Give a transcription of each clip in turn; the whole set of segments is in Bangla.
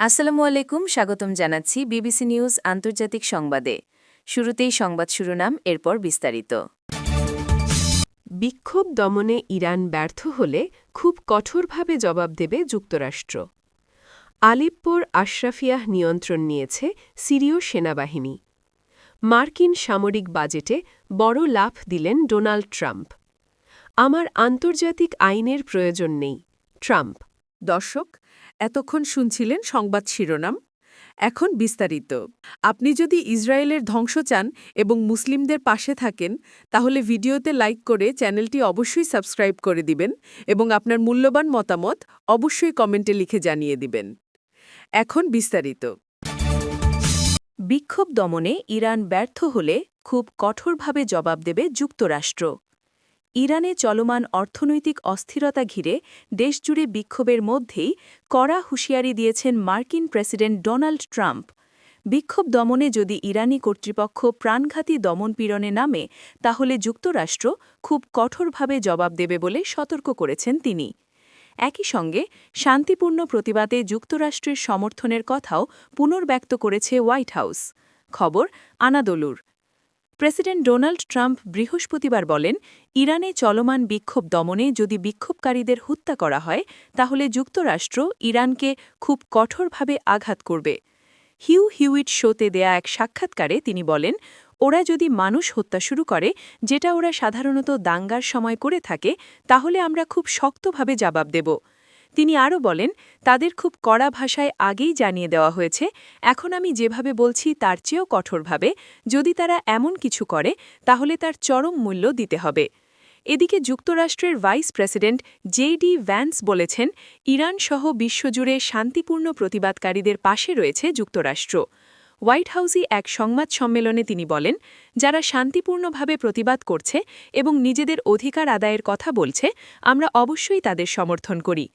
আসসালামু আলাইকুম, স্বাগতম জানাচ্ছি বিবিসি নিউজ আন্তর্জাতিক সংবাদে। শুরুতেই সংবাদ শিরোনাম, এরপর বিস্তারিত। বিক্ষোভ দমনে ইরান ব্যর্থ হলে খুব কঠোরভাবে জবাব দেবে যুক্তরাষ্ট্র। আলেপ্পোর আশরাফিয়াহ নিয়ন্ত্রণ নিয়েছে সিরীয় সেনাবাহিনী। মার্কিন সামরিক বাজেটে বড় লাফ দিলেন ডোনাল্ড ট্রাম্প। আমার আন্তর্জাতিক আইনের প্রয়োজন নেই, ট্রাম্প। দর্শক, এতক্ষণ শুনছিলেন সংবাদ শিরোনাম। এখন বিস্তারিত। আপনি যদি ইসরায়েলের ধ্বংস চান এবং মুসলিমদের পাশে থাকেন, তাহলে ভিডিওতে লাইক করে চ্যানেলটি অবশ্যই সাবস্ক্রাইব করে দিবেন এবং আপনার মূল্যবান মতামত অবশ্যই কমেন্টে লিখে জানিয়ে দিবেন। এখন বিস্তারিত। বিক্ষোভ দমনে ইরান ব্যর্থ হলে খুব কঠোরভাবে জবাব দেবে যুক্তরাষ্ট্র। ইরানে চলমান অর্থনৈতিক অস্থিরতা ঘিরে দেশজুড়ে বিক্ষোভের মধ্যেই কড়া হুঁশিয়ারি দিয়েছেন মার্কিন প্রেসিডেন্ট ডোনাল্ড ট্রাম্প। বিক্ষোভ দমনে যদি ইরানি কর্তৃপক্ষ প্রাণঘাতী দমনপীড়নে নামে, তাহলে যুক্তরাষ্ট্র খুব কঠোরভাবে জবাব দেবে বলে সতর্ক করেছেন তিনি। একই সঙ্গে শান্তিপূর্ণ প্রতিবাদে যুক্তরাষ্ট্রের সমর্থনের কথাও পুনর্ব্যক্ত করেছে হোয়াইট হাউস। খবর আনাদোলুর। প্রেসিডেন্ট ডোনাল্ড ট্রাম্প বৃহস্পতিবার বলেন, ইরানে চলমান বিক্ষোভ দমনে যদি বিক্ষোভকারীদের হত্যা করা হয়, তাহলে যুক্তরাষ্ট্র ইরানকে খুব কঠোরভাবে আঘাত করবে। হিউ হিউইট শোতে দেয়া এক সাক্ষাৎকারে তিনি বলেন, ওরা যদি মানুষ হত্যা শুরু করে, যেটা ওরা সাধারণত দাঙ্গার সময় করে থাকে, তাহলে আমরা খুব শক্তভাবে জবাব দেব। তিনি আরও বলেন, তাদের খুব কড়া ভাষায় আগেই জানিয়ে দেওয়া হয়েছে, এখন আমি যেভাবে বলছি তার চেয়েও কঠোরভাবে, যদি তারা এমন কিছু করে, তাহলে তার চরম মূল্য দিতে হবে। এদিকে যুক্তরাষ্ট্রের ভাইস প্রেসিডেন্ট জে.ডি. ভ্যান্স বলেছেন, ইরানসহ বিশ্বজুড়ে শান্তিপূর্ণ প্রতিবাদকারীদের পাশে রয়েছে যুক্তরাষ্ট্র। হোয়াইট হাউসে এক সংবাদ সম্মেলনে তিনি বলেন, যারা শান্তিপূর্ণভাবে প্রতিবাদ করছে এবং নিজেদের অধিকার আদায়ের কথা বলছে, আমরা অবশ্যই তাদের সমর্থন করি।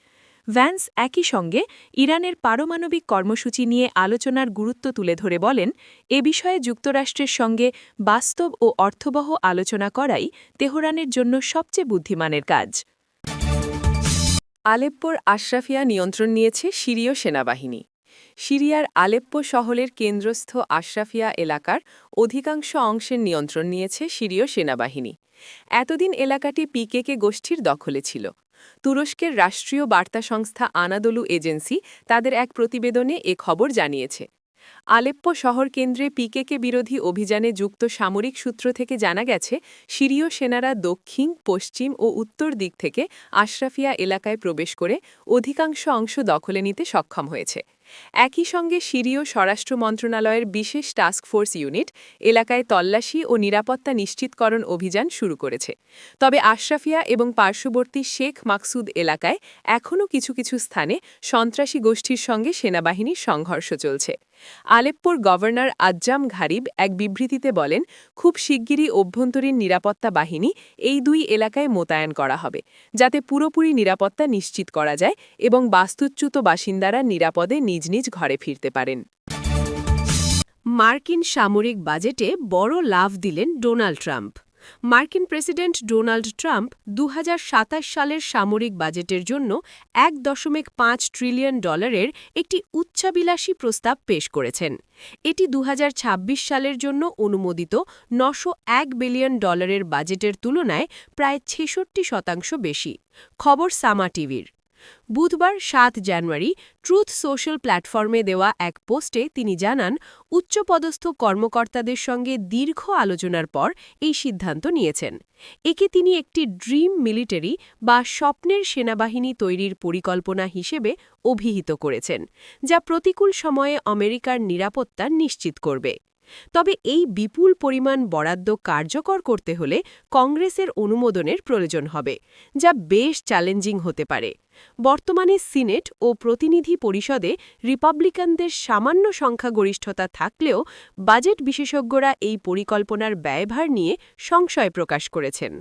ভ্যান্স একই সঙ্গে ইরানের পারমাণবিক কর্মসূচি নিয়ে আলোচনার গুরুত্ব তুলে ধরে বলেন, এ বিষয়ে যুক্তরাষ্ট্রের সঙ্গে বাস্তব ও অর্থবহ আলোচনা করাই তেহরানের জন্য সবচেয়ে বুদ্ধিমানের কাজ। আলেপ্পোর আশরাফিয়া নিয়ন্ত্রণ নিয়েছে সিরীয় সেনাবাহিনী। সিরিয়ার আলেপ্পো শহরের কেন্দ্রস্থ আশরাফিয়া এলাকার অধিকাংশ অংশের নিয়ন্ত্রণ নিয়েছে সিরীয় সেনাবাহিনী। এতদিন এলাকাটি পিকেকে গোষ্ঠীর দখলে ছিল। তুরস্কের রাষ্ট্রীয় বার্তা সংস্থা আনাদোলু এজেন্সি তাদের এক প্রতিবেদনে এ খবর জানিয়েছে। আলেপ্পো শহর কেন্দ্রে পিকেকে বিরোধী অভিযানে যুক্ত সামরিক সূত্র থেকে জানা গেছে, সিরীয় সেনারা দক্ষিণ, পশ্চিম ও উত্তর দিক থেকে আশরাফিয়া এলাকায় প্রবেশ করে অধিকাংশ অংশ দখলে নিতে সক্ষম হয়েছে। একই সঙ্গে সিরীয় স্বরাষ্ট্র মন্ত্রণালয়ের বিশেষ টাস্ক ফোর্স ইউনিট এলাকায় তল্লাশি ও নিরাপত্তা নিশ্চিতকরণ অভিযান শুরু করেছে। তবে আশরাফিয়া এবং পার্শ্ববর্তী শেখ মাকসুদ এলাকায় এখনও কিছু কিছু স্থানে সন্ত্রাসী গোষ্ঠীর সঙ্গে সেনাবাহিনীর সংঘর্ষ চলছে। আলেপ্পোর গভর্নর আজ্জাম ঘারিব এক বিবৃতিতে বলেন, খুব শিগগিরই অভ্যন্তরীণ নিরাপত্তা বাহিনী এই দুই এলাকায় মোতায়েন করা হবে, যাতে পুরোপুরি নিরাপত্তা নিশ্চিত করা যায় এবং বাস্তুচ্যুত বাসিন্দারা নিরাপদে নিজ নিজ ঘরে ফিরতে পারেন। মার্কিন সামরিক বাজেটে বড় লাফ দিলেন ডোনাল্ড ট্রাম্প। মার্কিন প্রেসিডেন্ট ডোনাল্ড ট্রাম্প ২০২৭ সালের সামরিক বাজেটের জন্য $১.৫ ট্রিলিয়ন একটি উচ্চাভিলাষী প্রস্তাব পেশ করেছেন। এটি ২০২৬ সালের জন্য অনুমোদিত $৯০১ বিলিয়ন বাজেটের তুলনায় প্রায় ৬৬% বেশি। খবর সামা টিভির। বুধবার ৭ জানুয়ারি ট্রুথ সোশ্যাল প্ল্যাটফর্মে দেওয়া এক পোস্টে তিনি জানান, উচ্চপদস্থ কর্মকর্তাদের সঙ্গে দীর্ঘ আলোচনার পর এই সিদ্ধান্ত নিয়েছেন। একে তিনি একটি ড্রিম মিলিটারি বা স্বপ্নের সেনাবাহিনী তৈরির পরিকল্পনা হিসেবে অভিহিত করেছেন, যা প্রতিকূল সময়ে আমেরিকার নিরাপত্তা নিশ্চিত করবে। তবে এই বিপুল পরিমাণ বরাদ্দ কার্যকর করতে হলে কংগ্রেসের অনুমোদনের প্রয়োজন হবে, যা বেশ চ্যালেঞ্জিং হতে পারে। বর্তমানে সিনেট ও প্রতিনিধি পরিষদে রিপাবলিকানদের সামান্য সংখ্যাগরিষ্ঠতা থাকলেও বাজেট বিশেষজ্ঞরা এই পরিকল্পনার ব্যয়ভার নিয়ে সংশয় প্রকাশ করেছেন।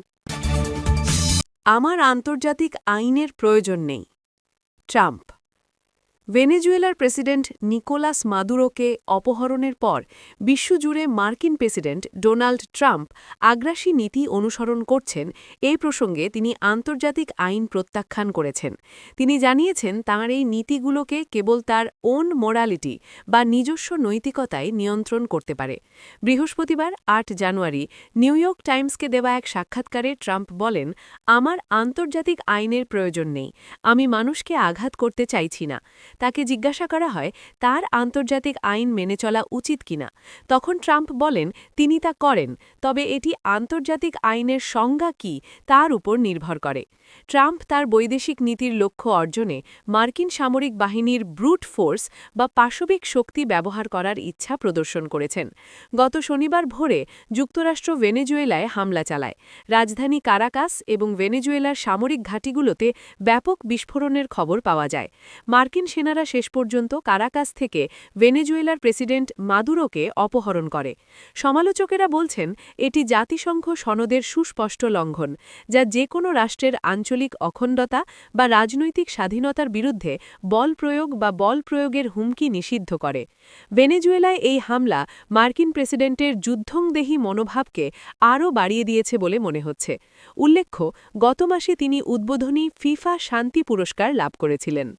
আমার আন্তর্জাতিক আইনের প্রয়োজন নেই, ট্রাম্প। ভেনেজুয়েলার প্রেসিডেন্ট নিকোলাস মাদুরোকে অপহরণের পর বিশ্বজুড়ে মার্কিন প্রেসিডেন্ট ডোনাল্ড ট্রাম্প আগ্রাসী নীতি অনুসরণ করছেন এই প্রসঙ্গে তিনি আন্তর্জাতিক আইন প্রত্যাখ্যান করেছেন। তিনি জানিয়েছেন তাঁর এই নীতিগুলোকে কেবল তার ওন মোরালিটি বা নিজস্ব নৈতিকতায় নিয়ন্ত্রণ করতে পারে। বৃহস্পতিবার ৮ জানুয়ারি নিউ ইয়র্ক টাইমসকে দেওয়া এক সাক্ষাৎকারে ট্রাম্প বলেন, আমার আন্তর্জাতিক আইনের প্রয়োজন নেই, আমি মানুষকে আঘাত করতে চাইছি না। তাকে জিজ্ঞাসা করা হয় তার আন্তর্জাতিক আইন মেনে চলা উচিত কিনা। তখন ট্রাম্প বলেন তিনি তা করেন, তবে এটি আন্তর্জাতিক আইনের সংজ্ঞা কী তার উপর নির্ভর করে। ট্রাম্প তার বৈদেশিক নীতির লক্ষ্য অর্জনে মার্কিন সামরিক বাহিনীর ব্রুট ফোর্স বা পাশবিক শক্তি ব্যবহার করার ইচ্ছা প্রদর্শন করেছেন। গত শনিবার ভোরে যুক্তরাষ্ট্র ভেনেজুয়েলায় হামলা চালায়। রাজধানী কারাকাস এবং ভেনেজুয়েলার সামরিক ঘাঁটিগুলোতে ব্যাপক বিস্ফোরণের খবর পাওয়া যায়। মার্কিন সেনারা শেষ পর্যন্ত কারাকাস থেকে ভেনেজুয়েলার প্রেসিডেন্ট মাদুরোকে অপহরণ করে। সমালোচকেরা বলছেন এটি জাতিসংঘ সনদের সুস্পষ্ট লঙ্ঘন, যা যে কোনো রাষ্ট্রের আঞ্চলিক অখণ্ডতা বা রাজনৈতিক স্বাধীনতার বিরুদ্ধে বল প্রয়োগ বা বল প্রয়োগের হুমকি নিষিদ্ধ করে। ভেনেজুয়েলায় এই হামলা মার্কিন প্রেসিডেন্টের যুদ্ধংদেহী মনোভাবকে আরও বাড়িয়ে দিয়েছে বলে মনে হচ্ছে। উল্লেখ্য, গত মাসে তিনি উদ্বোধনী ফিফা শান্তি পুরস্কার লাভ করেছিলেন।